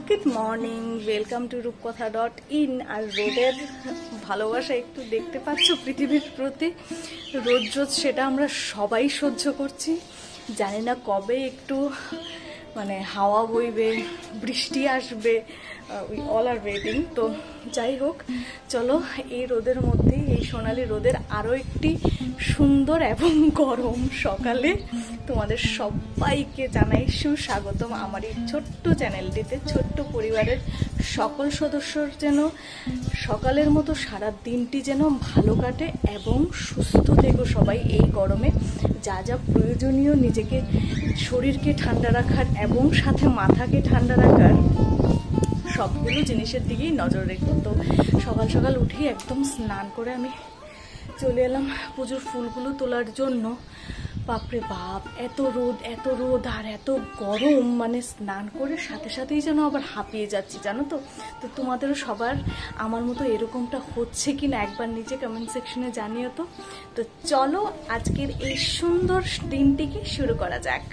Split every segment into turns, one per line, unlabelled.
Good morning, welcome to রূপকথা.in। আর রোদের ভালোবাসা একটু দেখতে পাচ্ছ পৃথিবীর প্রতি, রোদ রোদ সেটা আমরা সবাই সহ্য করছি। জানি না কবে একটু মানে হাওয়া বইবে, বৃষ্টি আসবে, উই অল আর ওয়েটিং। তো যাই হোক, চলো এই রোদের মধ্যে, এই সোনালি রোদের আরও একটি সুন্দর এবং গরম সকালে তোমাদের সবাইকে জানাই সুস্বাগতম আমার এই ছোট্ট চ্যানেলটিতে। ছোট্ট পরিবারের সকল সদস্যর যেন সকালের মতো সারা দিনটি যেন ভালো কাটে এবং সুস্থ থেকো সবাই। এই গরমে যা যা প্রয়োজনীয় নিজেকে, শরীরকে ঠান্ডা রাখার এবং সাথে মাথাকে ঠান্ডা রাখার সবগুলো জিনিসের দিকেই নজর রেখো। তো সকাল সকাল উঠেই একদম স্নান করে আমি চলে এলাম পুজোর ফুলগুলো তোলার জন্য। বাপরে বাপ, এত রোদ আর এত গরম, মানে স্নান করে সাথে সাথেই যেন আবার হাঁপিয়ে যাচ্ছি, জানো তো। তো তোমাদেরও সবার আমার মতো এরকমটা হচ্ছে কি না একবার নিচে কমেন্ট সেকশনে জানিও তো। তো চলো আজকের এই সুন্দর দিনটিকে শুরু করা যাক।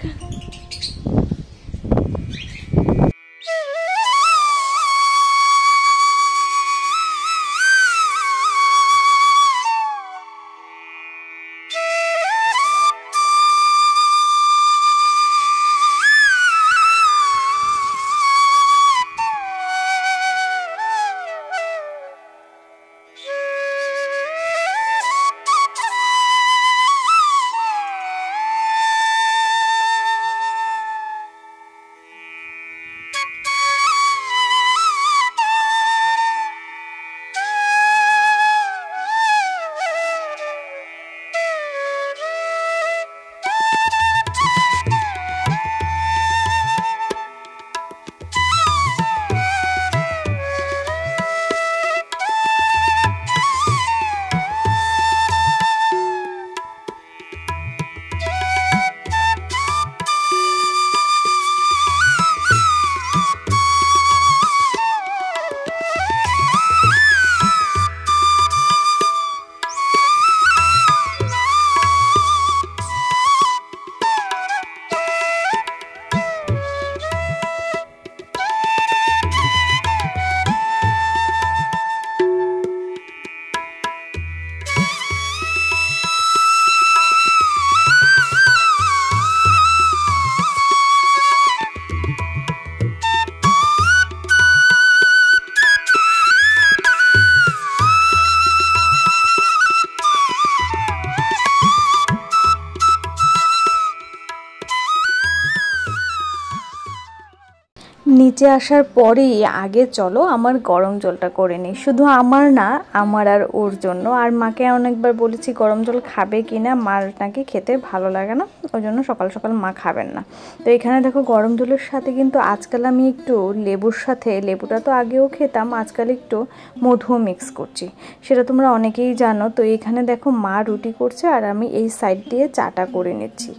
নিচে আসার পরেই আগে চলো আমার গরম জলটা করে নিই। শুধু আমার না, আমার আর ওর জন্য। আর মাকে অনেকবার বলেছি গরম জল খাবে কি না, মার নাকি খেতে ভালো লাগে না, ওই জন্য সকাল সকাল মা খাবেন না। তো এখানে দেখো গরম জলের সাথে কিন্তু আজকাল আমি একটু লেবুর সাথে, লেবুটা তো আগেও খেতাম, আজকাল একটু মধুও মিক্স করছি, সেটা তোমরা অনেকেই জানো। তো এখানে দেখো মা রুটি করছে আর আমি এই সাইড দিয়ে চাটা করে নিচ্ছি।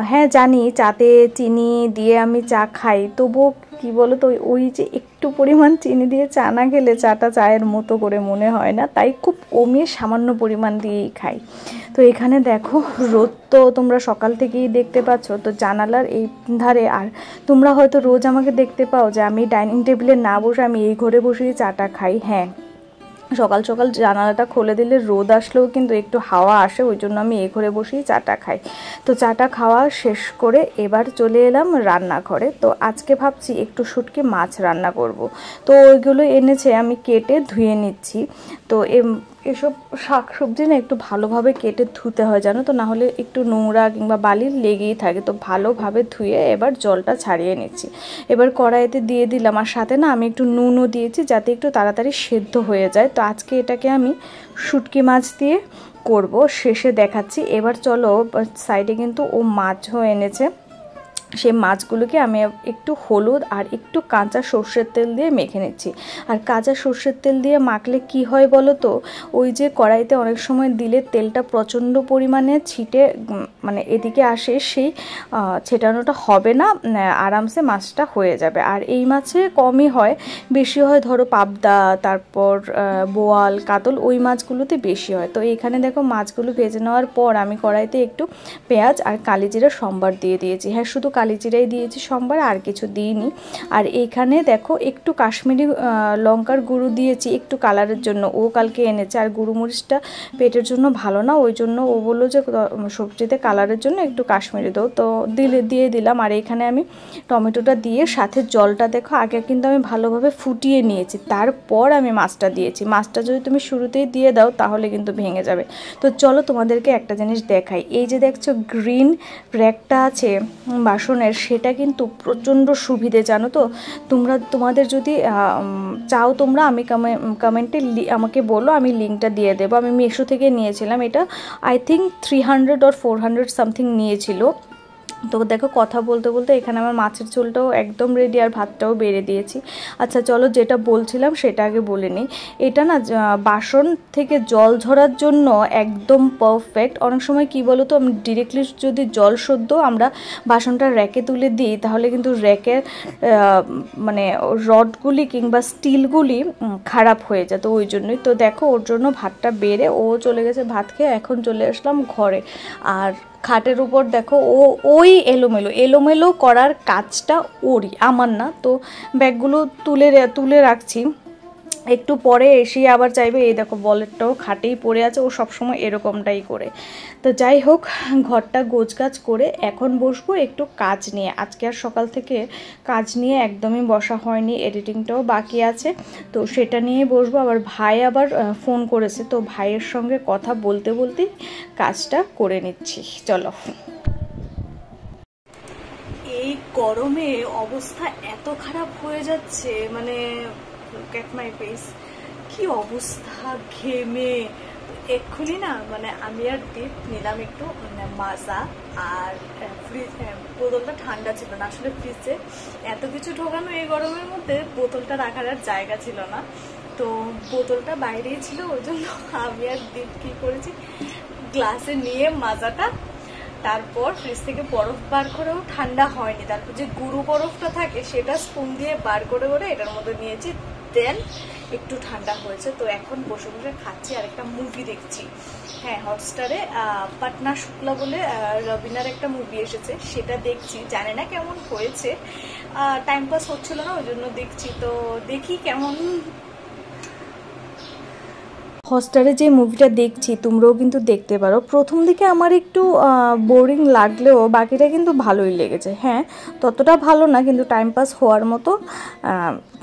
হ্যাঁ জানি চাতে চিনি দিয়ে আমি চা খাই, তবুও কি বলো তো, ওই যে একটু পরিমাণ চিনি দিয়ে চা না খেলে চাটা চায়ের মতো করে মনে হয় না, তাই খুব কমিয়ে সামান্য পরিমাণ দিয়েই খাই। তো এখানে দেখো রোদ তো তোমরা সকাল থেকেই দেখতে পাচ্ছ, তো জানালার এই ধারে, আর তোমরা হয়তো রোজ আমাকে দেখতে পাও যে আমি ডাইনিং টেবিলে না বসে আমি এই ঘরে বসেই চাটা খাই। হ্যাঁ, সকাল সকাল জানালাটা খুলে দিলে রোদ আসলেও কিন্তু একটু হাওয়া আসে, ওই জন্য আমি এই ঘরে বসেই চাটা খাই। তো চাটা খাওয়া শেষ করে এবার চলে এলাম রান্নাঘরে। তো আজকে ভাবছি একটু শুটকি মাছ রান্না করব। তো ওইগুলো এনেছে, আমি কেটে ধুয়ে নিচ্ছি। তো এসব শাক সবজি না একটু ভালোভাবে কেটে ধুতে হয়, জানো তো, না হলে একটু নোংরা কিংবা বালি লেগেই থাকে। তো ভালোভাবে ধুয়ে এবার জলটা ছাড়িয়ে নিচ্ছি। এবার কড়াইতে দিয়ে দিলাম, আর সাথে না আমি একটু নুনও দিয়েছি যাতে একটু তাড়াতাড়ি সেদ্ধ হয়ে যায়। তো আজকে এটাকে আমি শুটকি মাছ দিয়ে করব, শেষে দেখাচ্ছি। এবার চলো, সাইডে কিন্তু ও মাছও এনেছে, সেই মাছগুলোকে আমি একটু হলুদ আর একটু কাঁচা সর্ষের তেল দিয়ে মেখে নিচ্ছি। আর কাঁচা সর্ষের তেল দিয়ে মাখলে কি হয় বলো তো, ওই যে কড়াইতে অনেক সময় দিলে তেলটা প্রচণ্ড পরিমাণে ছিটে মানে এদিকে আসে, সেই ছেটানোটা হবে না, আরামসে মাছটা হয়ে যাবে। আর এই মাছে কমই হয়, বেশি হয় ধরো পাবদা, তারপর বোয়াল, কাতল, ওই মাছগুলোতে বেশি হয়। তো এখানে দেখো মাছগুলো ভেজে নেওয়ার পর আমি কড়াইতে একটু পেঁয়াজ আর কালিজিরা সম্বার দিয়ে দিয়েছি। হ্যাঁ, শুধু কালিজিরাই দিয়েছি সোমবার, আর কিছু দিইনি। আর এইখানে দেখো একটু কাশ্মীরি লঙ্কার গুঁড়ো দিয়েছি একটু কালারের জন্য, ও কালকে এনেছে। আর গুঁড়োমরিচটা পেটের জন্য ভালো না, ওই জন্য ও বললো যে সবজিতে কালারের জন্য একটু কাশ্মীরি দাও, তো দিয়ে দিলাম। আর এখানে আমি টমেটোটা দিয়ে সাথে জলটা দেখো আগে কিন্তু আমি ভালোভাবে ফুটিয়ে নিয়েছি, তারপর আমি মাছটা দিয়েছি। মাছটা যদি তুমি শুরুতেই দিয়ে দাও তাহলে কিন্তু ভেঙে যাবে। তো চলো তোমাদেরকে একটা জিনিস দেখাই। এই যে দেখছো গ্রিন র্যাকটা আছে বাসনের, সেটা কিন্তু প্রচণ্ড সুবিধে, জানো তো। তোমাদের যদি চাও তোমরা, আমি কমেন্টে আমাকে বলো, আমি লিঙ্কটা দিয়ে দেবো। আমি মিশো থেকে নিয়েছিলাম এটা, আই থিঙ্ক 300 or 400 সামথিং নিয়েছিল। তো দেখো কথা বলতে বলতে এখানে আমার মাছের ঝোলটাও একদম রেডি, আর ভাতটাও বেড়ে দিয়েছি। আচ্ছা চলো, যেটা বলছিলাম সেটা আগে বলে নিই। এটা না বাসন থেকে জল ঝরার জন্য একদম পারফেক্ট। অনেক সময় কি বলো তো, আমি ডিরেক্টলি যদি জল সদ্য আমরা বাসনটা র্যাকে তুলে দিই, তাহলে কিন্তু র্যাকের মানে রডগুলি কিংবা স্টিলগুলি খারাপ হয়ে যায়। তো ওই জন্যই তো দেখো ওর জন্য ভাতটা বেড়ে ও চলে গেছে ভাত খেয়ে, এখন চলে আসলাম ঘরে। আর খাটের উপর দেখো ওই এলোমেলো করার কাজটা ওরই, আমার না। তো ব্যাগগুলো তুলে রাখছি, একটু পরে এসে আবার চাইবে। এই দেখো বলেটটাও খাটেই পড়ে আছে, ও সবসময় এরকমটাই করে। তো যাই হোক, ঘরটা গোছগাছ করে এখন বসবো একটু কাজ নিয়ে। আজকে আর সকাল থেকে কাজ নিয়ে একদমই বসা হয়নি, এডিটিংটাও বাকি আছে, তো সেটা নিয়ে বসবো। আবার ভাই আবার ফোন করেছে, তো ভাইয়ের সঙ্গে কথা বলতে বলতেই কাজটা করে নিচ্ছি। চলো। এই গরমে অবস্থা এত খারাপ হয়ে যাচ্ছে, মানে look at my face, কি অবস্থা ঘেমে। এক্ষুনি না মানে আমি আর দীপ নিলাম একটু মাজা, আর ফ্রিজ বোতলটা ঠান্ডা ছিল না, আসলে ফ্রিজে এত কিছু ঢোকানো এই গরমের মধ্যে বোতলটা রাখার আর জায়গা ছিল না, তো বোতলটা বাইরেই ছিল। ওই জন্য আমি আর দীপ কি করেছি, গ্লাসে নিয়ে মাজাটা, তারপর ফ্রিজ থেকে বরফ বার করেও ঠান্ডা হয়নি, তারপর যে গুঁড়ো বরফটা থাকে সেটা স্পুন দিয়ে বার করে এটার মধ্যে নিয়েছি, দেন একটু ঠান্ডা হয়েছে। তো এখন বসে বসে খাচ্ছি আর একটা মুভি দেখছি। হ্যাঁ, হটস্টারে পাটনা শুক্লা বলে রবিনার একটা মুভি এসেছে, সেটা দেখছি। জানি না কেমন হয়েছে, টাইম পাস হচ্ছিল না, ওই জন্য দেখছি। তো দেখি কেমন। হটস্টারে যে মুভিটা দেখছি তোমরাও কিন্তু দেখতে পারো। প্রথম দিকে আমার একটু বোরিং লাগলেও বাকিটা কিন্তু ভালোই লেগেছে। হ্যাঁ, ততটা ভালো না, কিন্তু টাইম পাস হওয়ার মতো,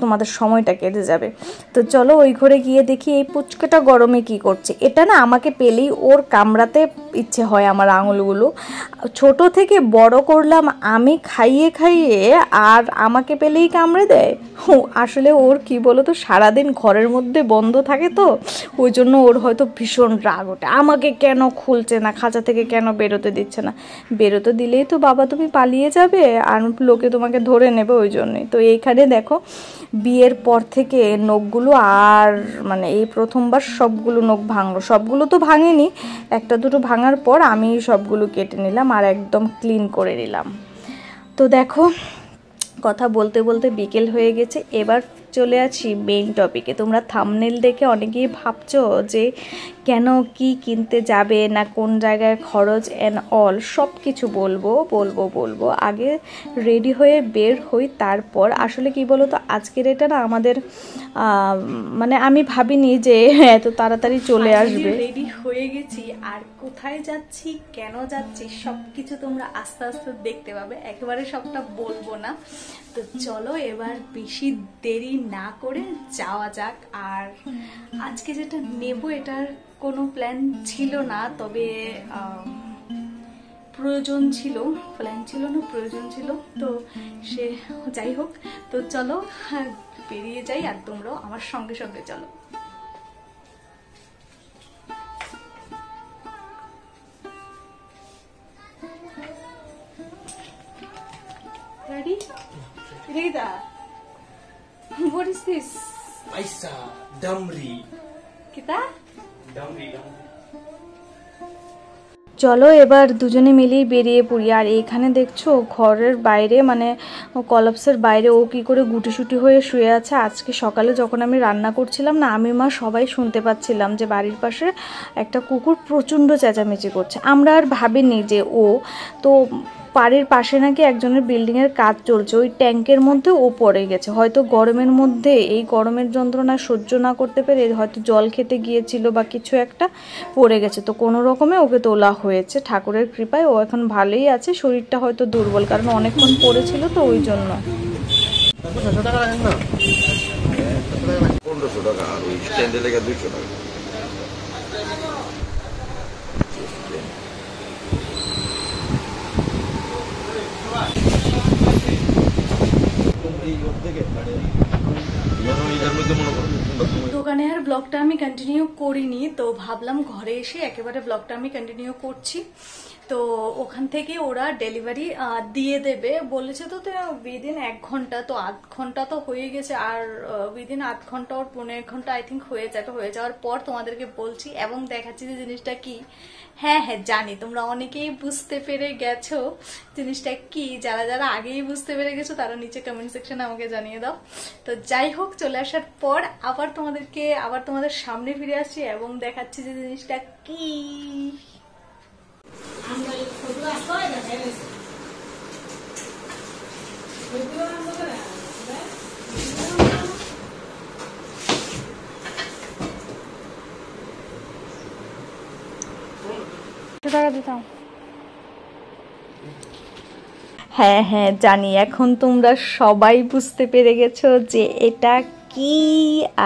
তোমাদের সময়টা কেটে যাবে। তো চলো ওই ঘরে গিয়ে দেখি এই পুচকাটা গরমে কি করছে। এটা না আমাকে পেলেই ওর কামড়াতে ইচ্ছে হয় আমার আঙুলগুলো। ছোট থেকে বড় করলাম আমি খাইয়ে আর আমাকে পেলেই কামড়ে দেয়। আসলে ওর কি বলো তো, সারাদিন ঘরের মধ্যে বন্ধ থাকে, তো ওই জন্য ওর হয়তো ভীষণ রাগ ওঠে, আমাকে কেন খুলছে না, খাঁচা থেকে কেন বেরোতে দিচ্ছে না। বেরোতে দিলেই তো বাবা তুমি পালিয়ে যাবে আর লোকে তোমাকে ধরে নেবে, ওই জন্যই। তো এইখানে দেখো বিয়ের পর থেকে নখগুলো আর মানে এই প্রথমবার সবগুলো নখ ভাঙলো। সবগুলো তো ভাঙেনি, একটা দুটো ভাঙার পর আমি সবগুলো কেটে নিলাম আর একদম ক্লিন করে নিলাম। তো দেখো কথা বলতে বলতে বিকেল হয়ে গেছে, এবার চলে আসি মেইন টপিকে। তোমরা থাম্বনেল দেখে অনেকেই ভাবছো যে কেন কি কিনতে যাবে না কোন জায়গায় খরচ অ্যান্ড অল, সব কিছু বলবো। আগে রেডি হয়ে বের হই, তারপর আসলে কি বলো তো, আজকের এটা না আমাদের মানে আমি ভাবিনি যে এত তাড়াতাড়ি চলে আসবে। রেডি হয়ে গেছি, আর কোথায় যাচ্ছি কেন যাচ্ছি সব কিছু তোমরা আস্তে আস্তে দেখতে পাবে, একেবারে সবটা বলবো না। তো চলো এবার বেশি দেরি না করে যাওয়া যাক। আর আজকে যেটা নেব এটার কোনো প্ল্যান ছিল না, তবে প্রয়োজন ছিল, প্ল্যান ছিল না প্রয়োজন ছিল, তো সে যাই হোক। তো চলো বেরিয়ে যাই, আর তোমরাও আমার সঙ্গে সঙ্গে চলো। Ready? Rida, what is this?
Paisa, damri.
Kita?
Damri.
চলো এবার দুজনে মিলেই বেরিয়ে পড়ি। আর এইখানে দেখছো ঘরের বাইরে মানে কলাপসের বাইরে ও কি করে গুটিসুটি হয়ে শুয়ে আছে। আজকে সকালে যখন আমি রান্না করছিলাম না, আমি মা সবাই শুনতে পাচ্ছিলাম যে বাড়ির পাশে একটা কুকুর প্রচণ্ড চেঁচামেচি করছে। আমরা আর ভাবিনি যে ও, তো বাড়ির পাশে নাকি একজনের বিল্ডিং এর কাজ চলছে, ওই ট্যাঙ্কের মধ্যে ও পড়ে গেছে, হয়তো গরমের মধ্যে এই গরমের যন্ত্রণা সহ্য না করতে পেরে হয়তো জল খেতে গিয়েছিল বা কিছু একটা পড়ে গেছে, তো কোনো রকমে ওকে তোলা হয়েছে। ঠাকুরের কৃপায় ও এখন ভালোই আছে, শরীরটা হয়তো দুর্বল কারণ অনেকক্ষণ পড়েছিল তো ওই জন্য।
1500 টাকা রাখেন না, 1500 টাকা আর ওই স্ট্যান্ডে লেগে 200 টাকা।
দোকানে আর ব্লগটা আমি কন্টিনিউ করিনি, তো ভাবলাম ঘরে এসে একেবারে ব্লগটা আমি কন্টিনিউ করছি। তো ওখান থেকে ওরা ডেলিভারি দিয়ে দেবে বলেছে, তো উইদিন 1 ঘন্টা, তো আধ ঘন্টা তো হয়ে গেছে, আর উইদিন আধ ঘন্টা ওর 15 ঘন্টা আই থিঙ্ক হয়ে যাবে। হয়ে যাওয়ার পর তোমাদেরকে বলছি এবং দেখাচ্ছি যে জিনিসটা কি। হ্যাঁ হ্যাঁ জানি তোমরা অনেকেই বুঝতে পেরে গেছো জিনিসটা কি, যারা যারা আগেই বুঝতে পেরে গেছো তারা নিচে কমেন্ট সেকশনে আমাকে জানিয়ে দাও। তো যাই হোক, চলে আসার পর আবার তোমাদের সামনে ফিরে আসছি এবং দেখাচ্ছি যে জিনিসটা কি। টাকা দিতাম। হ্যাঁ হ্যাঁ জানি এখন তোমরা সবাই বুঝতে পেরে গেছো যে এটা কি,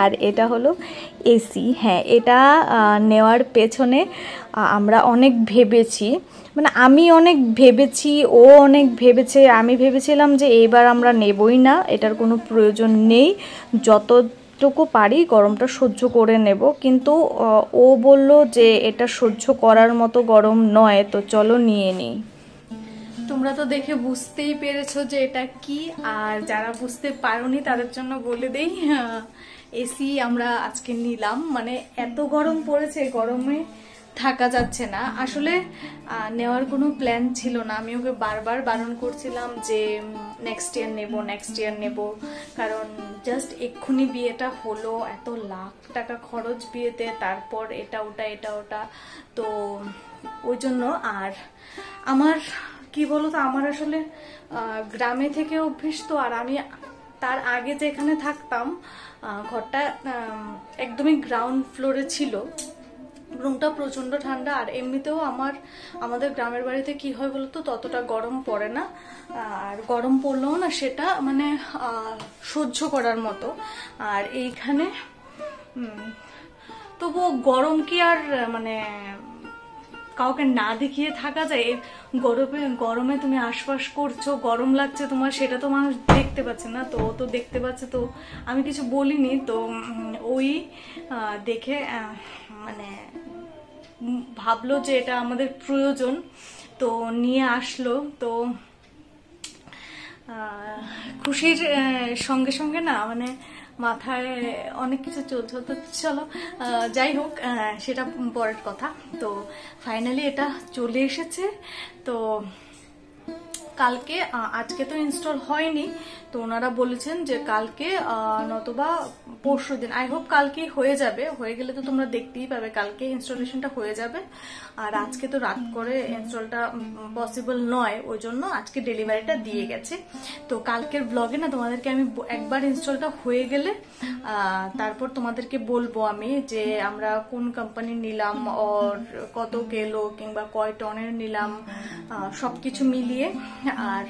আর এটা হলো এসি। হ্যাঁ, এটা নেওয়ার পেছনে আমরা অনেক ভেবেছি, মানে আমি অনেক ভেবেছি, ও অনেক ভেবেছে। আমি ভেবেছিলাম যে এইবার আমরা নেবই না, এটার কোনো প্রয়োজন নেই, যতটুকু পারি গরমটা সহ্য করে নেব। কিন্তু ও বলল যে এটা সহ্য করার মতো গরম নয়, তো চলো নিয়ে নিই। তোমরা তো দেখে বুঝতেই পেরেছো যে এটা কি, আর যারা বুঝতে পারোনি তাদের জন্য বলে দেই, এসি আমরা আজকে নিলাম। মানে এত গরম পড়েছে, গরমে থাকা যাচ্ছে না। আসলে নেওয়ার কোনো প্ল্যান ছিল না, আমি ওকে বারবার বারণ করছিলাম যে নেক্সট ইয়ার নেব, কারণ জাস্ট এক্ষুনি বিয়েটা হলো, এত লাখ টাকা খরচ বিয়েতে, তারপর এটা ওটা, তো ওই জন্য। আর আমার কি বলতো, আমার আসলে গ্রামে থেকে অভ্যেস তো, আর আমি তার আগে যেখানে থাকতাম ঘরটা একদমই গ্রাউন্ড ফ্লোরে ছিল, রুমটা প্রচন্ড ঠান্ডা। আর এমনিতেও আমাদের গ্রামের বাড়িতে কি হয় বলতো, ততটা গরম পড়ে না, আর গরম পড়লেও না সেটা মানে সহ্য করার মতো। আর এইখানে তবুও গরম কি আর মানে কাউকে না দেখিয়ে থাকা যায়? গরমে তুমি আশপাশ করছো, গরম লাগছে তোমার, সেটা তো মানুষ দেখতে পাচ্ছে না, তো ও তো দেখতে পাচ্ছে, তো আমি কিছু বলিনি। তো ওই দেখে মানে ভাবলো যে এটা আমাদের প্রয়োজন, তো নিয়ে আসলো। তো খুশির সঙ্গে সঙ্গে না মানে মাথায় অনেক কিছু চলছে। তো চলো যাই হোক, সেটা পরের কথা। তো ফাইনালি এটা চলে এসেছে। তো কালকে, আজকে তো ইনস্টল হয়নি, তো ওনারা বলেছেন যে কালকে নতুবা পরশু দিন, আই হোপ কালকেই হয়ে যাবে। হয়ে গেলে তো তোমরা দেখতেই পাবে, কালকে ইনস্টলেশনটা হয়ে যাবে। আর আজকে তো রাত করে ইনস্টলটা পসিবল নয়, ওই জন্য আজকে ডেলিভারিটা দিয়ে গেছে। তো কালকের ব্লগে না তোমাদেরকে আমি একবার ইনস্টলটা হয়ে গেলে তারপর তোমাদেরকে বলবো আমি যে আমরা কোন কোম্পানি নিলাম, ওর কত গেল, কিংবা কয় টনের নিলাম, সবকিছু মিলিয়ে। আর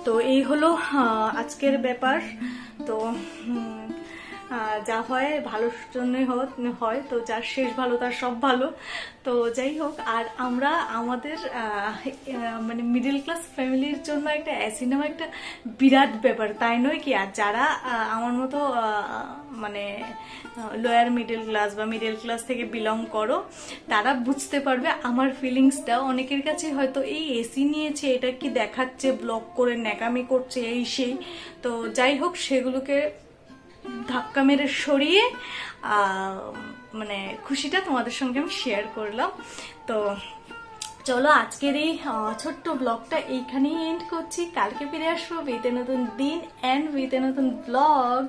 তো এই হলো আজকের ব্যাপার। তো যা হয় ভালোর জন্যই হয়, তো যার শেষ ভালো তার সব ভালো। তো যাই হোক, আর আমরা আমাদের মানে মিডল ক্লাস ফ্যামিলির জন্য একটা এসি নেওয়া একটা বিরাট ব্যাপার, তাই নয় কি? আর যারা আমার মতো মানে লোয়ার মিডল ক্লাস বা মিডল ক্লাস থেকে বিলং করো, তারা বুঝতে পারবে আমার ফিলিংসটা। অনেকের কাছে হয়তো এই এসি নিয়েছে, এটা কি দেখাচ্ছে, ব্লগ করে ন্যাকামি করছে, এই সেই। তো যাই হোক, সেগুলোকে ধাক্কা মেরে সরিয়ে মানে খুশিটা তোমাদের সঙ্গে আমি শেয়ার করলাম। তো চলো আজকের এই ছোট্ট ব্লগটা এইখানেই এন্ড করছি। কালকে ফিরে আসবো উইথ এ নতুন দিন এন্ড উইথ এ নতুন ব্লগ।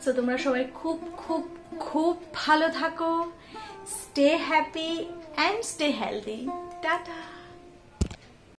সো তোমরা সবাই খুব খুব খুব ভালো থাকো, stay happy and stay healthy. Tata.